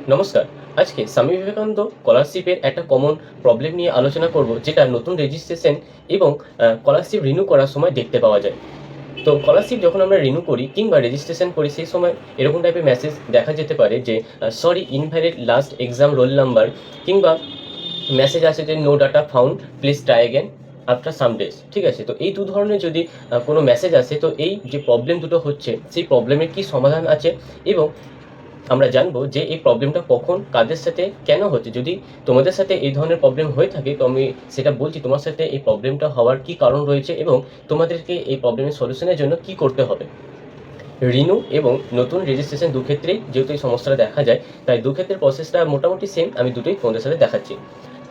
নমস্কার। আজকে স্বামী বিবেকানন্দ স্কলারশিপের একটা কমন প্রবলেম নিয়ে আলোচনা করব, যেটা নতুন রেজিস্ট্রেশন এবং স্কলারশিপ রিনিউ করার সময় দেখতে পাওয়া যায়। তো স্কলারশিপ যখন আমরা রিনিউ করি কিংবা রেজিস্ট্রেশন করি, সেই সময় এরকম টাইপের মেসেজ দেখা যেতে পারে যে sorry invalid last exam roll number, কিংবা মেসেজ আসে যে no data found, please try again after some days. ঠিক আছে? তো এই দু ধরনের যদি কোনো মেসেজ আসে, তো এই যে প্রবলেম দুটো হচ্ছে, সেই প্রবলেমের কি সমাধান আছে এবং আমরা জানবো যে এই প্রবলেমটা কখন, কাদের সাথে, কেন হচ্ছে। যদি তোমাদের সাথে এই ধরনের প্রবলেম হয়ে থাকে, তো আমি সেটা বলছি তোমার সাথে এই প্রবলেমটা হওয়ার কি কারণ রয়েছে এবং তোমাদেরকে এই প্রবলেমের সলিউশনের জন্য কি করতে হবে। রিনিউ এবং নতুন রেজিস্ট্রেশন দুক্ষেত্রেই যেহেতু এই সমস্যাটা দেখা যায়, তাই দুক্ষেত্রের প্রসেসটা মোটামুটি সেম। আমি দুটোই তোমাদের সাথে দেখাচ্ছি।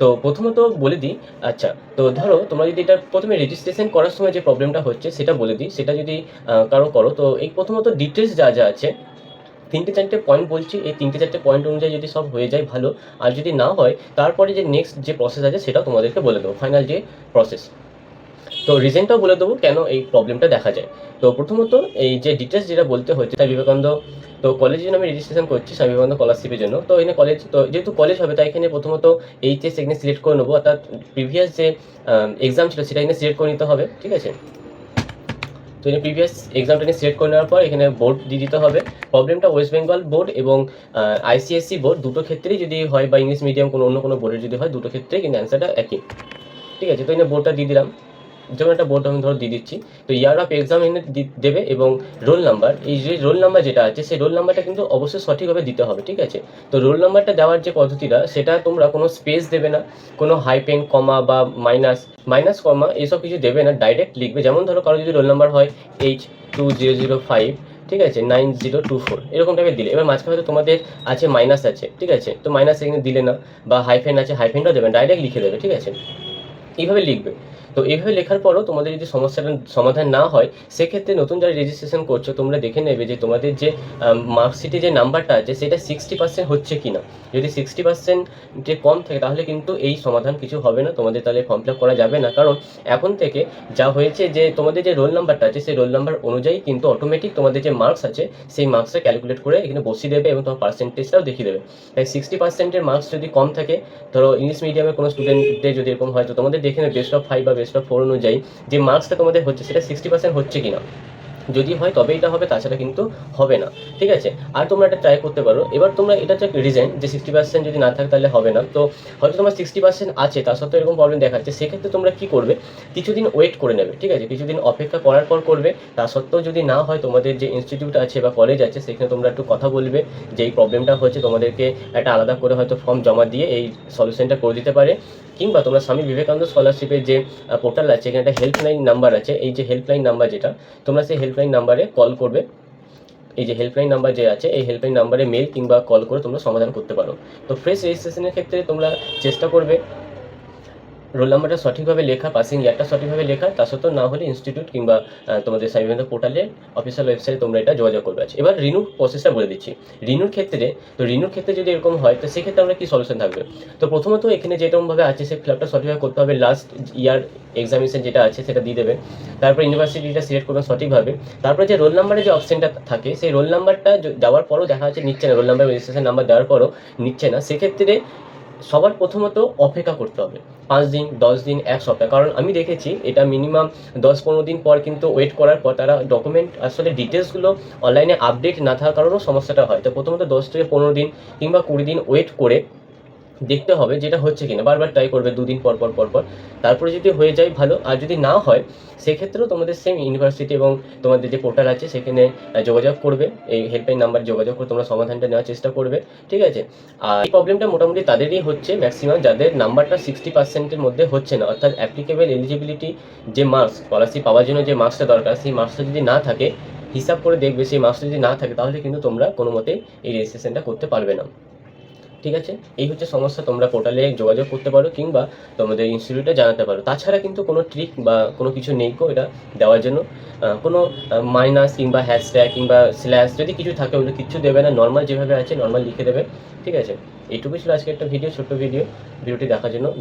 তো প্রথমত বলে দিই। আচ্ছা, তো ধরো তোমরা যদি এটা প্রথমে রেজিস্ট্রেশন করার সময় যে প্রবলেমটা হচ্ছে সেটা বলে দিই। সেটা যদি কারো করো, তো এই প্রথমত ডিটেলস যা যা আছে, ৩-৪টে পয়েন্ট বলছি। এই ৩-৪টে পয়েন্ট অনুযায়ী যদি সব হয়ে যায় ভালো, আর যদি না হয় তারপরে যে নেক্সট যে প্রসেস আছে সেটাও তোমাদেরকে বলে দেবো, ফাইনাল যে প্রসেস। তো রিজনটাও বলে দেবো কেন এই প্রবলেমটা দেখা যায়। তো প্রথমত এই যে ডিটেলস যেটা বলতে হচ্ছে, স্বামী বিবেকানন্দ তো কলেজের জন্য আমি রেজিস্ট্রেশন করছি, স্বামী বিবেকানন্দ স্কলারশিপের জন্য। তো এখানে কলেজ, তো যেহেতু কলেজ হবে তাই এখানে প্রথমত এইচএস এখানে সিলেক্ট করে নেবো, অর্থাৎ প্রিভিয়াস যে এক্সাম ছিল সেটা এখানে সিলেক্ট করে নিতে হবে। ঠিক আছে? তো এখানে প্রিভিয়াস এক্সামটা নিয়ে সিলেক্ট করে নেওয়ার পর এখানে বোর্ড দিয়ে দিতে হবে। প্রবলেমটা ওয়েস্ট বেঙ্গল বোর্ড এবং আইসিএসসি বোর্ড দুটো ক্ষেত্রেই যদি হয়, বা ইংলিশ মিডিয়াম কোনো অন্য কোনো বোর্ডের যদি হয়, দুটো ক্ষেত্রেই কিন্তু অ্যান্সারটা একই। ঠিক আছে? তো এখানে বোর্ডটা দিয়ে দিলাম। যেমন একটা বোর্ড আমি ধরো দিয়ে দিচ্ছি। তো ইয়ার অফ এক্সাম এনে দেবে এবং রোল নাম্বার, এই যে রোল নাম্বার যেটা আছে সেই রোল নাম্বারটা কিন্তু অবশ্যই সঠিকভাবে দিতে হবে। ঠিক আছে? তো রোল নাম্বারটা দেওয়ার যে পদ্ধতিটা, সেটা তোমরা কোনো স্পেস দেবে না, কোনো হাইপেন, কমা বা মাইনাস কমা এসব কিছু দেবে না, ডাইরেক্ট লিখবে। যেমন ধরো কারো যদি রোল নাম্বার হয় H2005, ঠিক আছে, 9024, এরকম টাইপের দিলে, এবার মাঝখানে হয়তো তোমাদের আছে মাইনাস আছে, ঠিক আছে, তো মাইনাস এখানে দিলে না, বা হাইফেন আছে, হাইফেনটাও দেবে, ডাইরেক্ট লিখে দেবে। ঠিক আছে? এইভাবে লিখবে। তো এইভাবে লেখার পরও তোমাদের যদি সমস্যাটার সমাধান না হয়, সেক্ষেত্রে নতুন যারা রেজিস্ট্রেশন করছো তোমরা দেখে নেবে যে তোমাদের যে মার্কশিটে যে নাম্বারটা আছে সেটা 60% হচ্ছে কি না। যদি 60% যে কম থাকে তাহলে কিন্তু এই সমাধান কিছু হবে না, তোমাদের তাহলে ফর্ম ফিল আপ করা যাবে না। কারণ এখন থেকে যা হয়েছে যে তোমাদের যে রোল নাম্বারটা আছে সেই রোল নাম্বার অনুযায়ী কিন্তু অটোমেটিক তোমাদের যে মার্কস আছে সেই মার্কসটা ক্যালকুলেট করে এখানে বসিয়ে দেবে এবং তোমার পার্সেন্টেজটাও দেখিয়ে দেবে। তাই 60%-এর মার্কস যদি কম থাকে, ধরো ইংলিশ মিডিয়ামের কোনো স্টুডেন্টদের যদি এরকম হয়, তো তোমাদের দেখে নেবে বেস্ট অফ 5 বা বেস্ট অফ 4 অনুযায়ী যে মার্কসটা তোমাদের হচ্ছে সেটা 60% হচ্ছে কিনা। যদি হয় তবে এটা হবে, তাছাড়া কিন্তু হবে না। ঠিক আছে? আর তোমরা এটা ট্রাই করতে পারো। এবার তোমরা এটা হচ্ছে রিজন যে 60% যদি না থাকে তাহলে হবে না। তো হয়তো তোমার 60% আছে, তা সত্ত্বেও এরকম প্রবলেম দেখাচ্ছে, সেক্ষেত্রে তোমরা কি করবে, কিছুদিন ওয়েট করে নেবে। ঠিক আছে? কিছুদিন অপেক্ষা করার পর করবে। তা সত্ত্বেও যদি না হয়, তোমাদের যে ইনস্টিটিউট আছে বা কলেজ আছে সেখানে তোমরা একটু কথা বলবে যে এই প্রবলেমটা হচ্ছে, তোমাদেরকে একটা আলাদা করে হয়তো ফর্ম জমা দিয়ে এই সলিউশনটা করে দিতে পারে। কিংবা তোমরা স্বামী বিবেকানন্দ স্কলারশিপের যে পোর্টাল আছে, এখানে একটা হেল্পলাইন নাম্বার আছে, এই যে হেল্পলাইন নাম্বার যেটা, তোমরা সেই হেল্পলাইন নাম্বারে কল করবে। এই যে হেল্পলাইন নাম্বার যে আছে এই হেল্পলাইন নাম্বারে মেল কিংবা কল করে তোমরা সমাধান করতে পারো। তো ফ্রেশ রেজিস্ট্রেশনের ক্ষেত্রে তোমরা চেষ্টা করবে রোল নাম্বারটা সঠিকভাবে লেখা, পাসিং ইয়ারটা সঠিকভাবে লেখা, তা সত্ত্বেও না হলে ইনস্টিটিউট কিংবা তোমাদের স্বামী বিবেকানন্দ পোর্টালের অফিসিয়াল ওয়েবসাইটে তোমরা এটা যোগাযোগ করবে। আছে এবার রিনিউ প্রসেসটা বলে দিচ্ছি। রিনিউর ক্ষেত্রে যদি এরকম হয়, তো সেক্ষেত্রে আমরা কি সলিউশন থাকবে। তো প্রথমত এখানে যেরকমভাবে আছে সে ফিল আপটা সঠিকভাবে করতে হবে। লাস্ট ইয়ার এক্সামিনেশন যেটা আছে সেটা দিয়ে দেবে। তারপর ইউনিভার্সিটিটা সিলেক্ট করবেন সঠিকভাবে। তারপরে যে রোল নাম্বারের যে অপশনটা থাকে, সেই রোল নাম্বারটা দেওয়ার পরও দেখা যাচ্ছে নিচ্ছে না, রোল নাম্বার রেজিস্ট্রেশন নাম্বার দেওয়ার পরও নিচ্ছে না, সেক্ষেত্রে সবার প্রথমত অপেক্ষা করতে হবে 5 দিন, 10 দিন, 1 সপ্তাহ। কারণ আমি দেখেছি এটা মিনিমাম 10-15 দিন পর কিন্তু ওয়েট করার পর তারা ডকুমেন্ট আসলে ডিটেলসগুলো অনলাইনে আপডেট না থাকার কারণেও সমস্যাটা হয়। তো প্রথমত 10 থেকে 15 দিন কিংবা 20 দিন ওয়েট করে দেখতে হবে যেটা হচ্ছে কিনা, বারবার ট্রাই করবে 2 দিন পর পর পর পর। তারপরে যদি হয়ে যায় ভালো, আর যদি না হয় সেক্ষেত্রেও তোমাদের সেম ইউনিভার্সিটি এবং তোমাদের যে পোর্টাল আছে সেখানে যোগাযোগ করবে। এই হেল্পলাইন নাম্বার যোগাযোগ করে তোমরা সমাধানটা নেওয়ার চেষ্টা করবে। ঠিক আছে? আর এই প্রবলেমটা মোটামুটি তাদেরই হচ্ছে ম্যাক্সিমাম, যাদের নাম্বারটা 60%-এর মধ্যে হচ্ছে না, অর্থাৎ অ্যাপ্লিকেবল এলিজিবিলিটি যে মার্কস, স্কলারশিপ পাওয়ার জন্য যে মার্কসটা দরকার সেই মার্কসটা যদি না থাকে, হিসাব করে দেখবে সেই মার্কসটা যদি না থাকে, তাহলে কিন্তু তোমরা কোনো মতেই এই রেজিস্ট্রেশনটা করতে পারবে না। ঠিক আছে? এই হচ্ছে সমস্যা। তোমরা পোর্টালে যোগাযোগ করতে পারো কিংবা তোমাদের ইনস্টিটিউটে জানাতে পারো। তাছাড়া কিন্তু কোনো ট্রিক বা কোনো কিছু নেই এটা দেওয়ার জন্য। কোনো মাইনাস কিংবা হ্যাশট্যাগ কিংবা স্ল্যাশ যদি কিছু থাকে ওগুলো কিচ্ছু দেবে না, নর্মাল যেভাবে আছে নর্মাল লিখে দেবে। ঠিক আছে? এইটুকুই ছিল আজকে একটা ভিডিও, ছোট্ট ভিডিও। ভিডিওটি দেখার জন্য